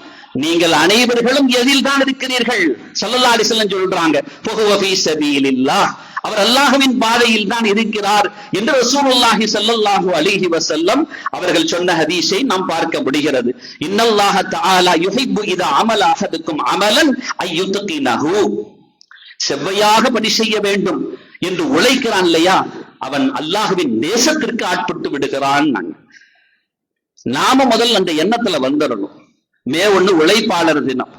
நீங்கள் அனைவர்களும் எதில் தான் இருக்கிறீர்கள். ஸல்லல்லாஹு அலைஹி வஸல்லம் சொல்றாங்க, ஃபஹுவ ஃபீ ஸபீலில்லாஹ், அவர் அல்லாஹ்வின் பாதையில் தான் இருக்கிறார் என்று ரசூலுல்லாஹி ஸல்லல்லாஹு அலைஹி வஸல்லம் அவர்கள் சொன்ன ஹதீஸை நாம் பார்க்க முடிகிறது. இன்னல்லாஹ தஆலா யுஹிப்பு இதா அமல அஹதுக்கும் அமலன் அய்யுத்கினஹு, செவ்வையாக பணி செய்ய வேண்டும் என்று உழைக்கிறான் இல்லையா, அவன் அல்லாஹ்வின் நேசத்திற்கு ஆட்பட்டு விடுகிறான். நாம முதல் அந்த எண்ணத்துல வந்துடணும். மே 1 உழைப்பாளர் தினம்,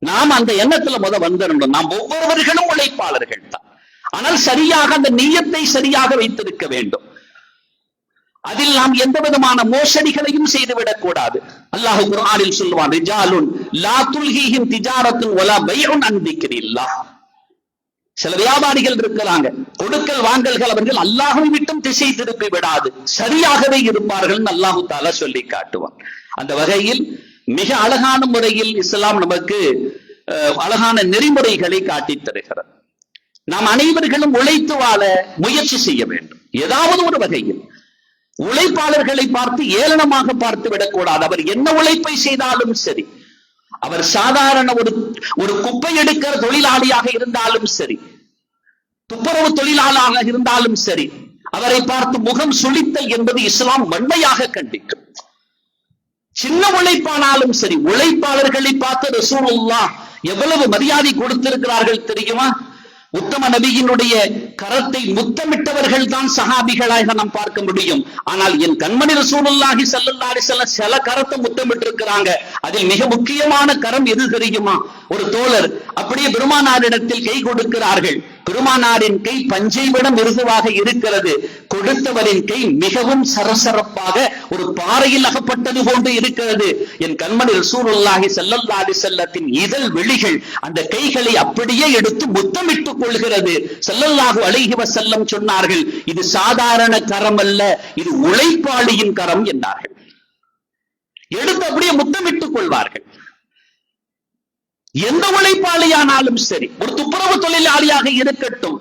நாம் அந்த எண்ணத்துல வந்துடணும். நாம் ஒவ்வொருவர்களும் உழைப்பாளர்கள் தான். ஆனால் சரியாக அந்த நியத்தை சரியாக வைத்திருக்க வேண்டும். அதில் நாம் எந்த விதமான மோசடிகளையும் செய்துவிடக் கூடாது. அல்லாஹ் குர்ஆனில் சொல்வான், ரிஜாலுன் லா துல்ஹீஹிம் திஜாரத்துன் வலா பைஉன் அன் திக்ரில்லாஹ். சில வியாபாரிகள் இருக்கிறாங்க, கொடுக்கல் வாங்கல்கள் அவர்கள் அல்லாஹ்வை விட்டும் திசை திருப்பி விடாது, சரியாகவே இருப்பார்கள் அல்லாஹு தஆலா சொல்லி காட்டுவான். அந்த வகையில் மிக அழகான முறையில் இஸ்லாம் நமக்கு அழகான நெறிமுறைகளை காட்டித் தருகிறது. நாம் அனைவர்களும் உழைத்து வாழ முயற்சி செய்ய வேண்டும். ஏதாவது ஒரு வகையில் உழைப்பாளர்களை பார்த்து ஏளனமாக பார்த்து விடக்கூடாது. அவர் என்ன உழைப்பை செய்தாலும் சரி, அவர் சாதாரண ஒரு குப்பை எடுக்கிற தொழிலாளியாக இருந்தாலும் சரி, துப்புரவு தொழிலாளராக இருந்தாலும் சரி, அவரை பார்த்து முகம் சுளித்தல் என்பது இஸ்லாம் வன்மையாக கண்டிக்கும். சின்ன உழைப்பானாலும் சரி, உழைப்பாளர்களை பார்த்து ரசூலுல்லாஹ் எவ்வளவு மரியாதை கொடுத்திருக்கிறார்கள் தெரியுமா? உத்தம நபியினுடைய கரத்தை முத்தமிட்டவர்கள் தான் சஹாபிகளாக நாம் பார்க்க முடியும். ஆனால் என் கண்மணி ரசூலுல்லாஹி ஸல்லல்லாஹு அலைஹி வஸல்லம் சில கரத்தை முத்தமிட்டு இருக்கிறாங்க. அதில் மிக முக்கியமான கரம் எது தெரியுமா? ஒரு தோழர் அப்படியே பெருமானாரிடத்தில் கை கொடுக்கிறார்கள். பெருமானாரின் கை பஞ்சை விட மிருதுவாக இருக்கிறது. கொடுத்தவரின் கை மிகவும் சரசரப்பாக ஒரு பாறையில் அகப்பட்டது போன்று இருக்கிறது. என் கண்மணி ரசூலுல்லாஹி ஸல்லல்லாஹு அலைஹி வஸல்லத்தின் இதழ் வெளிகள் அந்த கைகளை அப்படியே எடுத்து முத்தமிட்டுக் கொள்கிறது. ஸல்லல்லாஹு அலைஹி வஸல்லம் சொன்னார்கள், இது சாதாரண கரம் அல்ல, இது உழைப்பாளியின் கரம் என்றார்கள். எடுத்து அப்படியே முத்தமிட்டுக் கொள்வார்கள். எந்த உழைப்பாளியானாலும் சரி, ஒரு துப்புரவு தொழிலாளியாக இருக்கட்டும்,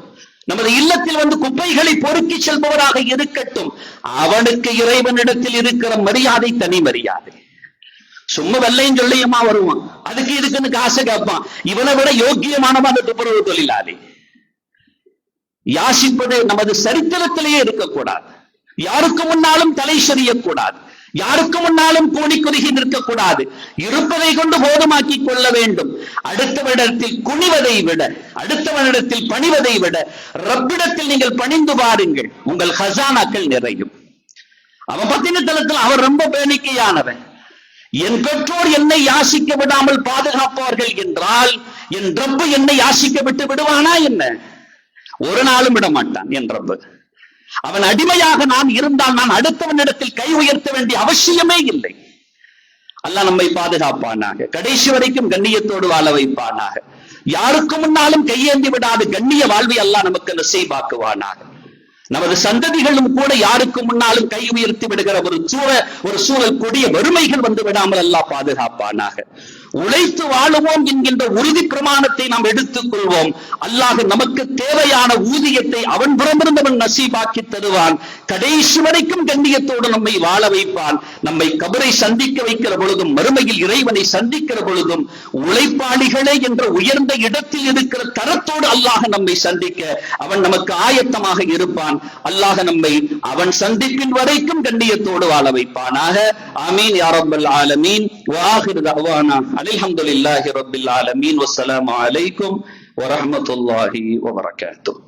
நமது இல்லத்தில் வந்து குப்பைகளை பொறுக்கி செல்பவராக இருக்கட்டும், அவனுக்கு இறைவனிடத்தில் இருக்கிற மரியாதை தனி மரியாதை. சும்மா வெள்ளையும் சொல்லியமா வருவான், அதுக்கு இதுக்குன்னு காசு கேட்பான். இவனை விட யோக்கியமானவன் அந்த துப்புரவு தொழிலாளி. யாசிப்பது நமது சரித்திரத்திலேயே இருக்கக்கூடாது. யாருக்கு முன்னாலும் தலை சரியக்கூடாது. யாருக்கு முன்னாலும் கூடி குறுகி நிற்கக்கூடாது. இருப்பதை கொண்டு போதுமாக்கி கொள்ள வேண்டும். அடுத்தவனிடத்தில் குனிவதை விட, அடுத்தவனிடத்தில் பணிவதை விட ரப்பிடத்தில் நீங்கள் பணிந்து பாருங்கள், உங்கள் ஹசானாக்கள் நிறையும். அவன் பத்தின தளத்தில் அவர் ரொம்ப பேணிக்கையானவன். என் பெற்றோர் என்னை யாசிக்க விடாமல் பாதுகாப்பார்கள் என்றால் என் ரப்பு என்னை யாசிக்க விட்டு விடுவானா என்ன? ஒரு நாளும் விட மாட்டான் என் ரப்பு. அவன் அடிமையாக நான் இருந்தால் நான் அடுத்தவனிடத்தில் கை உயர்த்த வேண்டிய அவசியமே இல்லை. அல்லாஹ் நம்மை பாதுகாப்பானாக, கடைசி வரைக்கும் கண்ணியத்தோடு வாழ வைப்பானாக. யாருக்கு முன்னாலும் கையேந்தி விடாது கண்ணிய வாழ்வை அல்லாஹ் நமக்கு நசீபாக்குவானாக. நமது சந்ததிகளும் கூட யாருக்கு முன்னாலும் கை உயர்த்தி விடுகிற ஒரு சூழல் கூடிய வறுமைகள் வந்து விடாமல் அல்லாஹ் பாதுகாப்பானாக. உழைத்து வாழுவோம் என்கின்ற உறுதி பிரமாணத்தை நாம் எடுத்துக் கொள்வோம். அல்லாஹ் நமக்கு தேவையான ஊதியத்தை அவன் புறமிருந்தவன் நசீபாக்கி தருவான். கடைசி வரைக்கும் கண்ணியத்தோடு நம்மை வாழ வைப்பான். நம்மை கபரை சந்திக்க வைக்கிற பொழுதும் மறுமையில் இறைவனை சந்திக்கிற பொழுதும் உழைப்பாளிகளே என்ற உயர்ந்த இடத்தில் இருக்கிற தரத்தோடு அல்லாஹ் நம்மை சந்திக்க அவன் நமக்கு ஆயத்தமாக இருப்பான். அல்லாஹ் நம்மை அவன் சந்திப்பின் வரைக்கும் கண்ணியத்தோடு வாழ வைப்பானாக. ஆமீன் யா ரப்பல் ஆலமீன். வஆகிரு தஅவானா அல்ஹம்துலில்லாஹி ரப்பில் ஆலமீன். வஸ்ஸலாமு அலைக்கும் வரஹ்மத்துல்லாஹி வபரகாத்துஹு.